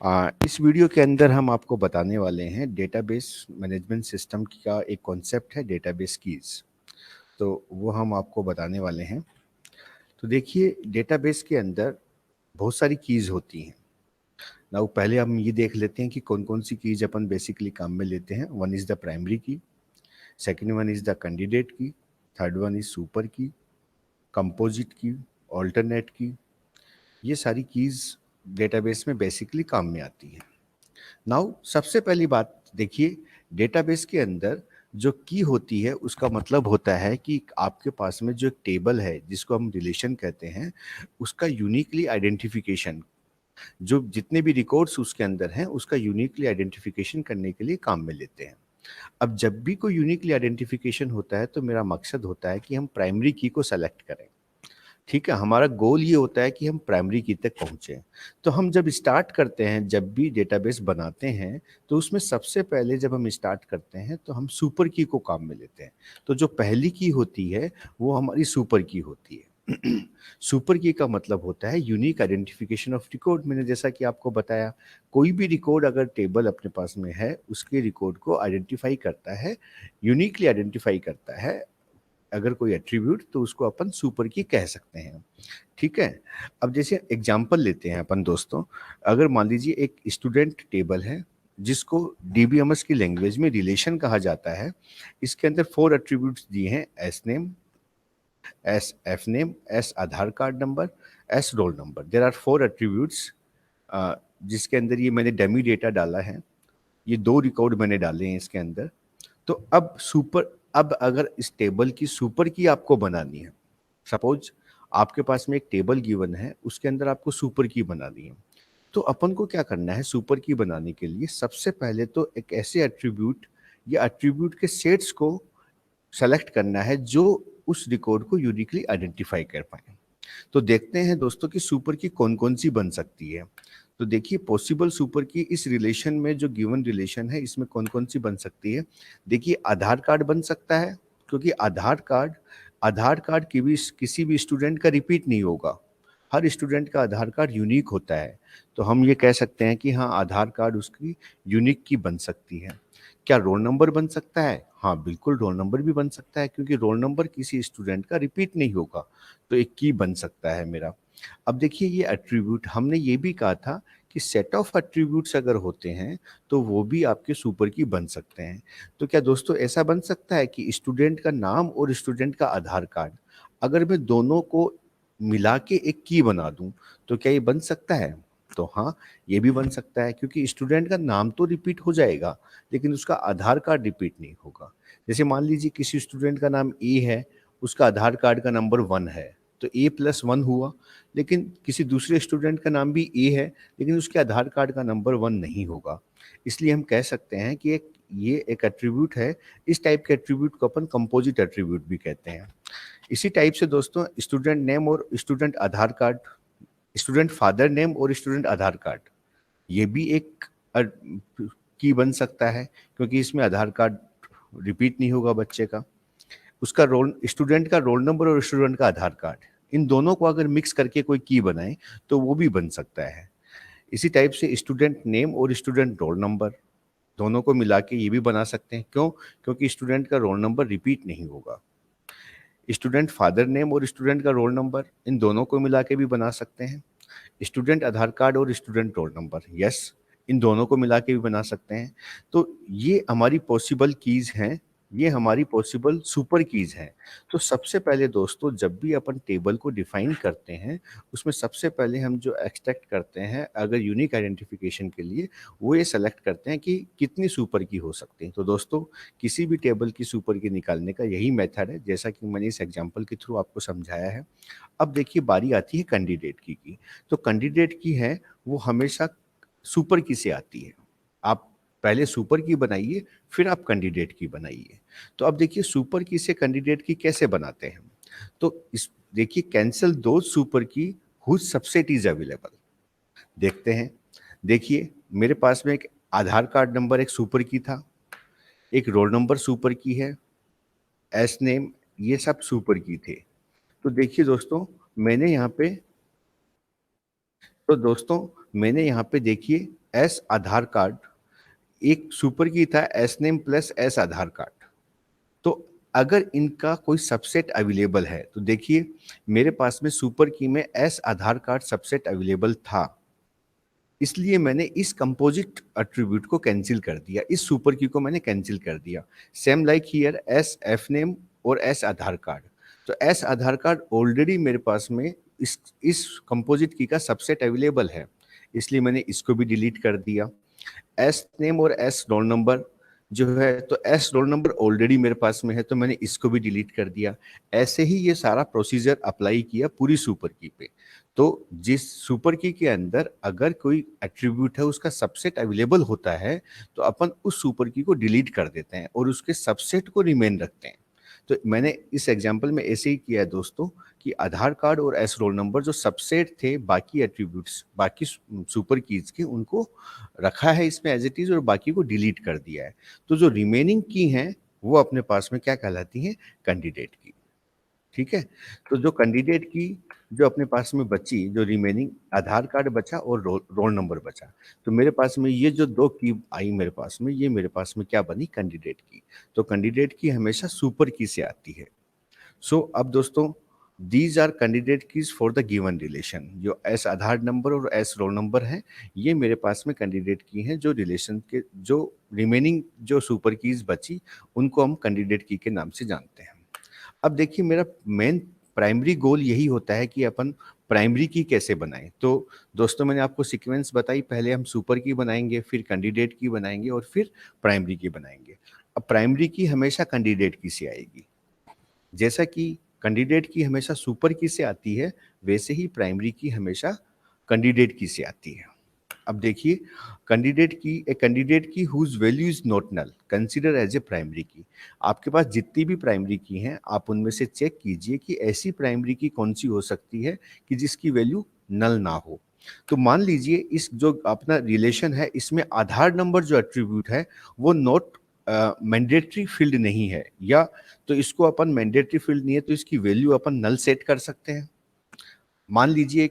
इस वीडियो के अंदर हम आपको बताने वाले हैं डेटाबेस मैनेजमेंट सिस्टम का एक कॉन्सेप्ट है डेटाबेस कीज। तो वो हम आपको बताने वाले हैं। तो देखिए डेटाबेस के अंदर बहुत सारी कीज होती हैं ना। पहले हम ये देख लेते हैं कि कौन कौन सी कीज अपन बेसिकली काम में लेते हैं। वन इज़ द प्राइमरी की, second one is the candidate की, थर्ड वन इज़ सुपर की, कंपोजिट की, ऑल्टरनेट की। ये सारी कीज डेटाबेस में बेसिकली काम में आती हैं। नाउ सबसे पहली बात देखिए, डेटाबेस के अंदर जो की होती है उसका मतलब होता है कि आपके पास में जो एक टेबल है जिसको हम रिलेशन कहते हैं, उसका यूनिकली आइडेंटिफिकेशन, जो जितने भी रिकॉर्ड्स उसके अंदर हैं उसका यूनिकली आइडेंटिफिकेशन करने के लिए काम में लेते हैं। अब जब भी कोई यूनिकली आइडेंटिफिकेशन होता है तो मेरा मकसद होता है कि हम प्राइमरी की को सेलेक्ट करें। ठीक है, हमारा गोल ये होता है कि हम प्राइमरी की तक पहुँचे। तो हम जब स्टार्ट करते हैं, जब भी डेटाबेस बनाते हैं, तो उसमें सबसे पहले जब हम स्टार्ट करते हैं तो हम सुपर की को काम में लेते हैं। तो जो पहली की होती है वो हमारी सुपर की होती है। सुपर की का मतलब होता है यूनिक आइडेंटिफिकेशन ऑफ रिकॉर्ड। मैंने जैसा कि आपको बताया, कोई भी रिकॉर्ड अगर टेबल अपने पास में है उसके रिकॉर्ड को आइडेंटिफाई करता है, यूनिकली आइडेंटिफाई करता है। अगर कोई एट्रीब्यूट तो उसको अपन सुपर की कह सकते हैं। ठीक है, अब जैसे एग्जांपल लेते हैं अपन दोस्तों। अगर मान लीजिए एक स्टूडेंट टेबल है जिसको डीबीएमएस की लैंग्वेज में रिलेशन कहा जाता है। इसके अंदर 4 एट्रीब्यूट्स दिए हैं: S name, S F name, S Aadhaar card number, S roll number. There are 4 attributes जिसके अंदर ये मैंने डमी डेटा डाला है। ये 2 रिकॉर्ड मैंने डाले हैं इसके अंदर। तो अब अगर इस टेबल की सुपर की आपको बनानी है, सपोज आपके पास में एक टेबल गिवन है, उसके अंदर आपको सुपर की बनानी है, तो अपन को क्या करना है? सुपर की बनाने के लिए सबसे पहले तो एक ऐसे एट्रीब्यूट या एट्रीब्यूट के सेट्स को सेलेक्ट करना है जो उस रिकॉर्ड को यूनिकली आइडेंटिफाई कर पाए। तो देखते हैं दोस्तों कि सुपर की कौन कौन सी बन सकती है। तो देखिए पॉसिबल सुपर की इस रिलेशन में, जो गिवन रिलेशन है, इसमें कौन कौन सी बन सकती है। देखिए आधार कार्ड बन सकता है, क्योंकि आधार कार्ड की भी किसी भी स्टूडेंट का रिपीट नहीं होगा। हर स्टूडेंट का आधार कार्ड यूनिक होता है। तो हम ये कह सकते हैं कि हाँ, आधार कार्ड उसकी यूनिक की बन सकती है। क्या रोल नंबर बन सकता है? हाँ बिल्कुल, रोल नंबर भी बन सकता है, क्योंकि रोल नंबर किसी स्टूडेंट का रिपीट नहीं होगा। तो एक की बन सकता है मेरा। अब देखिए ये एट्रीब्यूट, हमने ये भी कहा था कि सेट ऑफ एट्रीब्यूट्स अगर होते हैं तो वो भी आपके सुपर की बन सकते हैं। तो क्या दोस्तों ऐसा बन सकता है कि स्टूडेंट का नाम और स्टूडेंट का आधार कार्ड, अगर मैं दोनों को मिला के एक की बना दूं, तो क्या ये बन सकता है? तो हाँ, ये भी बन सकता है, क्योंकि स्टूडेंट का नाम तो रिपीट हो जाएगा लेकिन उसका आधार कार्ड रिपीट नहीं होगा। जैसे मान लीजिए किसी स्टूडेंट का नाम ए है, उसका आधार कार्ड का नंबर 1 है, तो A+1 हुआ। लेकिन किसी दूसरे स्टूडेंट का नाम भी ए है लेकिन उसके आधार कार्ड का नंबर 1 नहीं होगा। इसलिए हम कह सकते हैं कि ये एक एट्रीब्यूट है। इस टाइप के एट्रीब्यूट को अपन कंपोजिट एट्रीब्यूट भी कहते हैं। इसी टाइप से दोस्तों स्टूडेंट नेम और student Aadhaar card, student father name और स्टूडेंट आधार कार्ड, ये भी एक की बन सकता है, क्योंकि इसमें आधार कार्ड रिपीट नहीं होगा बच्चे का। उसका रोल, स्टूडेंट का रोल नंबर और स्टूडेंट का आधार कार्ड, इन दोनों को अगर मिक्स करके कोई की बनाए तो वो भी बन सकता है। इसी टाइप से स्टूडेंट नेम और स्टूडेंट रोल नंबर, दोनों को मिला के ये भी बना सकते हैं। क्यों? क्योंकि स्टूडेंट का रोल नंबर रिपीट नहीं होगा। स्टूडेंट फादर नेम और स्टूडेंट का रोल नंबर, इन दोनों को मिला के भी बना सकते हैं। स्टूडेंट आधार कार्ड और स्टूडेंट रोल नंबर, यस, इन दोनों को मिला के भी बना सकते हैं। तो ये हमारी पॉसिबल कीज हैं, ये हमारी पॉसिबल सुपर कीज हैं। तो सबसे पहले दोस्तों जब भी अपन टेबल को डिफाइन करते हैं, उसमें सबसे पहले हम जो एक्सट्रैक्ट करते हैं अगर यूनिक आइडेंटिफिकेशन के लिए, वो ये सेलेक्ट करते हैं कि कितनी सुपर की हो सकती है। तो दोस्तों किसी भी टेबल की सुपर की निकालने का यही मेथड है, जैसा कि मैंने इस एग्जाम्पल के थ्रू आपको समझाया है। अब देखिए बारी आती है कैंडिडेट की। तो कैंडिडेट की है वो हमेशा सुपर की से आती है। आप पहले सुपर की बनाइए, फिर आप कैंडिडेट की बनाइए। तो अब देखिए सुपर की से कैंडिडेट की कैसे बनाते हैं। तो इस देखिए, कैंसिल दो सुपर की हुज सबसेट इज अवेलेबल। देखते हैं। देखिए मेरे पास में एक आधार कार्ड नंबर एक सुपर की था, एक रोल नंबर सुपर की है, एस नेम, ये सब सुपर की थे। तो देखिए दोस्तों मैंने यहाँ पे, तो दोस्तों मैंने यहाँ पे देखिए एस आधार कार्ड, एक सुपर की था S name plus S Aadhaar card. तो अगर इनका कोई सबसेट अवेलेबल है तो देखिए मेरे पास में सुपर की में S Aadhaar card subset available था, इसलिए मैंने इस कंपोजिट एट्रीब्यूट को कैंसिल कर दिया, इस सुपर की को मैंने कैंसिल कर दिया। Same like here S F name और एस आधार कार्ड। तो एस आधार कार्ड ऑलरेडी मेरे पास में इस कंपोजिट की का सबसेट अवेलेबल है, इसलिए मैंने इसको भी डिलीट कर दिया। एस नेम और एस रोल नंबर जो है, तो एस रोल नंबर ऑलरेडी मेरे पास में है तो मैंने इसको भी डिलीट कर दिया। ऐसे ही ये सारा प्रोसीजर अप्लाई किया पूरी सुपर की पे। तो जिस सुपर की के अंदर अगर कोई एट्रीब्यूट है उसका सबसेट अवेलेबल होता है तो अपन उस सुपर की को डिलीट कर देते हैं और उसके सबसेट को रिमेन रखते हैं। तो मैंने इस एग्जांपल में ऐसे ही किया है दोस्तों कि आधार कार्ड और एस रोल नंबर जो सबसेट थे बाकी एट्रीब्यूट्स बाकी सुपर कीज के, उनको रखा है इसमें एज इट इज और बाकी को डिलीट कर दिया है। तो जो रिमेनिंग की हैं वो अपने पास में क्या कहलाती हैं? कैंडिडेट की। ठीक है, तो जो कैंडिडेट की जो अपने पास में बची, जो रिमेनिंग आधार कार्ड बचा और रोल नंबर बचा, तो मेरे पास में ये जो दो की आई मेरे पास में, ये मेरे पास में क्या बनी? कैंडिडेट की। तो कैंडिडेट की हमेशा सुपर की से आती है। सो अब दोस्तों these are candidate keys for the given relation. जो एस आधार नंबर और एस रोल नंबर है ये मेरे पास में कैंडिडेट की हैं, जो रिलेशन के जो रिमेनिंग जो सुपर कीज बची उनको हम कैंडिडेट की के नाम से जानते हैं। अब देखिए मेरा मेन प्राइमरी गोल यही होता है कि अपन प्राइमरी की कैसे बनाएं। तो दोस्तों मैंने आपको सीक्वेंस बताई, पहले हम सुपर की बनाएंगे, फिर कैंडिडेट की बनाएंगे और फिर प्राइमरी की बनाएंगे। अब प्राइमरी की हमेशा कैंडिडेट की से आएगी। जैसा कि कैंडिडेट की हमेशा सुपर की से आती है वैसे ही प्राइमरी की हमेशा कैंडिडेट की से आती है। अब देखिए कैंडिडेट की whose value is not null consider as a primary key. आपके पास जितनी भी प्राइमरी की हैं आप उनमें से चेक कीजिए कि ऐसी प्राइमरी की कौन सी हो सकती है कि जिसकी वैल्यू नल ना हो। तो मान लीजिए इस जो अपना रिलेशन है इसमें आधार नंबर जो एट्रीब्यूट है वो नॉट मैंडेटरी फील्ड नहीं है, या तो इसको अपन मैंडेटरी फील्ड नहीं है तो इसकी वैल्यू अपन नल सेट कर सकते हैं। मान लीजिए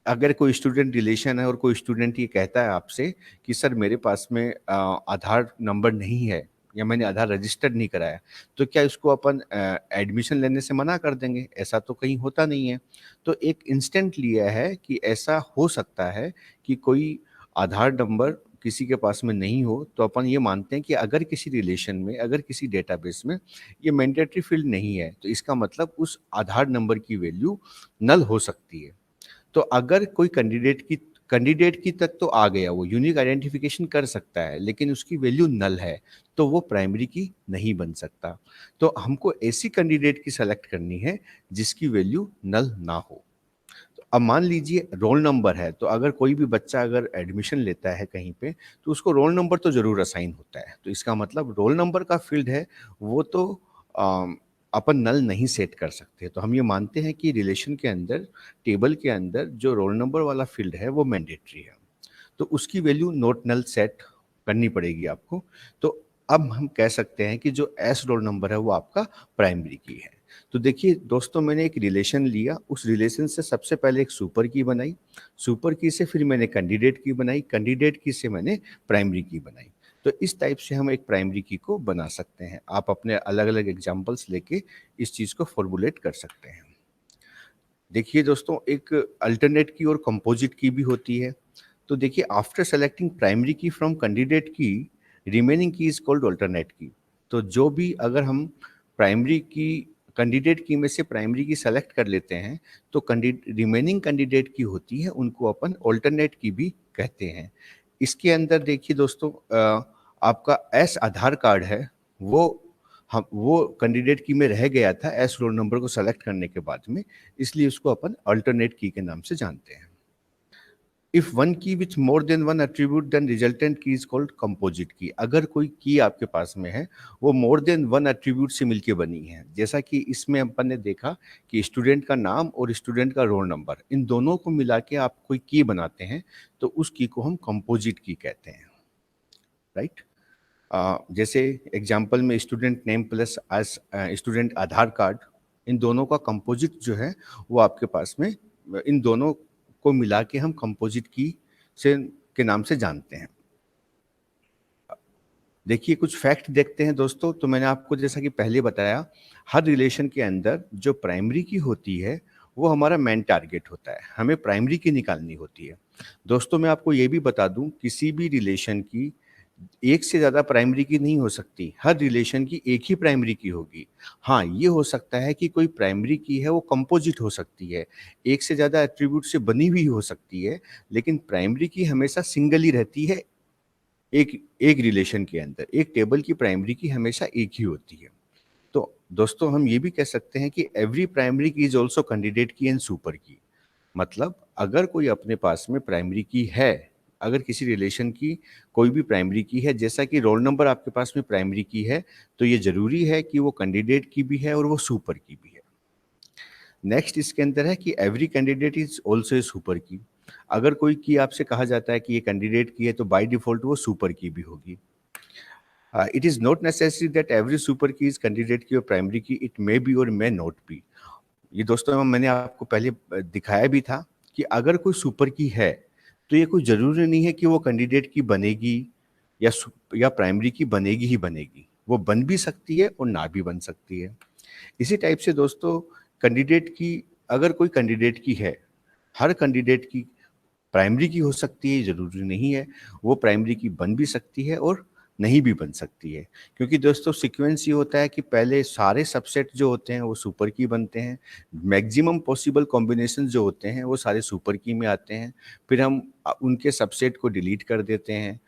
अगर कोई स्टूडेंट रिलेशन है और कोई स्टूडेंट ये कहता है आपसे कि सर मेरे पास में आधार नंबर नहीं है या मैंने आधार रजिस्टर्ड नहीं कराया, तो क्या इसको अपन एडमिशन लेने से मना कर देंगे? ऐसा तो कहीं होता नहीं है। तो एक इंस्टेंट लिया है कि ऐसा हो सकता है कि कोई आधार नंबर किसी के पास में नहीं हो, तो अपन ये मानते हैं कि अगर किसी रिलेशन में, अगर किसी डेटाबेस में ये मैंडेटरी फील्ड नहीं है तो इसका मतलब उस आधार नंबर की वैल्यू नल हो सकती है। तो अगर कोई कैंडिडेट की तक तो आ गया, वो यूनिक आइडेंटिफिकेशन कर सकता है लेकिन उसकी वैल्यू नल है, तो वो प्राइमरी की नहीं बन सकता। तो हमको ऐसी कैंडिडेट की सेलेक्ट करनी है जिसकी वैल्यू नल ना हो। तो अब मान लीजिए रोल नंबर है, तो अगर कोई भी बच्चा अगर एडमिशन लेता है कहीं पे तो उसको रोल नंबर तो जरूर असाइन होता है, तो इसका मतलब रोल नंबर का फील्ड है वो तो अपन नल नहीं सेट कर सकते। तो हम ये मानते हैं कि रिलेशन के अंदर, टेबल के अंदर जो रोल नंबर वाला फील्ड है वो मैंडेटरी है, तो उसकी वैल्यू नॉट नल सेट करनी पड़ेगी आपको। तो अब हम कह सकते हैं कि जो एस रोल नंबर है वो आपका प्राइमरी की है। तो देखिए दोस्तों मैंने एक रिलेशन लिया, उस रिलेशन से सबसे पहले एक सुपर की बनाई, सुपर की से फिर मैंने कैंडिडेट की बनाई, कैंडिडेट की से मैंने प्राइमरी की बनाई। तो इस टाइप से हम एक प्राइमरी की को बना सकते हैं। आप अपने अलग अलग एग्जाम्पल्स लेके इस चीज़ को फॉर्मुलेट कर सकते हैं। देखिए दोस्तों एक अल्टरनेट की और कंपोजिट की भी होती है। तो देखिए आफ्टर सेलेक्टिंग प्राइमरी की फ्रॉम कैंडिडेट की, रिमेनिंग की इज कॉल्ड अल्टरनेट की। तो जो भी अगर हम प्राइमरी की कैंडिडेट की में से प्राइमरी की सेलेक्ट कर लेते हैं तो रिमेनिंग कैंडिडेट की होती है, उनको अपन अल्टरनेट की भी कहते हैं। इसके अंदर देखिए दोस्तों आपका एस आधार कार्ड है वो हम वो कैंडिडेट की में रह गया था एस रोल नंबर को सेलेक्ट करने के बाद में, इसलिए उसको अपन अल्टरनेट की के नाम से जानते हैं। If one key with more than one attribute then resultant key is called composite key. अगर कोई की आपके पास में है वो मोर देन वन एट्रीब्यूट से मिलके बनी है, जैसा कि इसमें अपन ने देखा कि स्टूडेंट का नाम और स्टूडेंट का रोल नंबर, इन दोनों को मिला के आप कोई की बनाते हैं तो उस की को हम कंपोजिट की कहते हैं। राइट। जैसे एग्जाम्पल में student name plus age student Aadhaar card, इन दोनों का कंपोजिट जो है वो आपके पास में, इन दोनों को मिला के हम कंपोजिट की से के नाम से जानते हैं। देखिए कुछ फैक्ट देखते हैं दोस्तों। तो मैंने आपको जैसा कि पहले बताया, हर रिलेशन के अंदर जो प्राइमरी की होती है वो हमारा मेन टारगेट होता है, हमें प्राइमरी की निकालनी होती है। दोस्तों मैं आपको ये भी बता दूं, किसी भी रिलेशन की एक से ज़्यादा प्राइमरी की नहीं हो सकती, हर रिलेशन की एक ही प्राइमरी की होगी। हाँ, ये हो सकता है कि कोई प्राइमरी की है वो कंपोजिट हो सकती है, एक से ज़्यादा एट्रीब्यूट से बनी हुई हो सकती है, लेकिन प्राइमरी की हमेशा सिंगल ही रहती है। एक एक रिलेशन के अंदर एक टेबल की प्राइमरी की हमेशा एक ही होती है। तो दोस्तों हम ये भी कह सकते हैं कि एवरी प्राइमरी की इज ऑल्सो कैंडिडेट की एंड सुपर की। मतलब अगर कोई अपने पास में प्राइमरी की है, अगर किसी रिलेशन की कोई भी प्राइमरी की है, जैसा कि रोल नंबर आपके पास में प्राइमरी की है, तो ये जरूरी है कि वो कैंडिडेट की भी है और वो सुपर की भी है। नेक्स्ट इसके अंदर है कि every candidate is also a super की। अगर कोई की आपसे कहा जाता है कि ये कैंडिडेट की है, तो बाय डिफॉल्ट वो सुपर की भी होगी। It is not necessary that every super की इज कैंडिडेट की और प्राइमरी की, इट मे बी और मे नॉट बी। ये दोस्तों मैंने आपको पहले दिखाया भी था कि अगर कोई सुपर की है तो ये कोई जरूरी नहीं है कि वो कैंडिडेट की बनेगी या प्राइमरी की बनेगी ही बनेगी। वो बन भी सकती है और ना भी बन सकती है। इसी टाइप से दोस्तों कैंडिडेट की, अगर कोई कैंडिडेट की है, हर कैंडिडेट की प्राइमरी की हो सकती है, जरूरी नहीं है। वो प्राइमरी की बन भी सकती है और नहीं भी बन सकती है, क्योंकि दोस्तों सीक्वेंस ये होता है कि पहले सारे सबसेट जो होते हैं वो सुपर की बनते हैं, मैक्सिमम पॉसिबल कॉम्बिनेशन जो होते हैं वो सारे सुपर की में आते हैं। फिर हम उनके सबसेट को डिलीट कर देते हैं,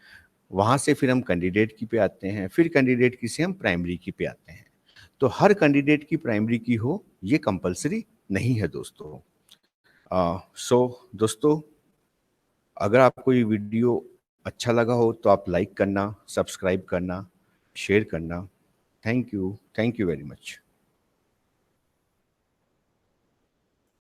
वहाँ से फिर हम कैंडिडेट की पे आते हैं, फिर कैंडिडेट की से हम प्राइमरी की पे आते हैं। तो हर कैंडिडेट की प्राइमरी की हो ये कंपलसरी नहीं है दोस्तों। सो दोस्तों, अगर आपको ये वीडियो अच्छा लगा हो तो आप लाइक करना, सब्सक्राइब करना, शेयर करना। Thank you very much.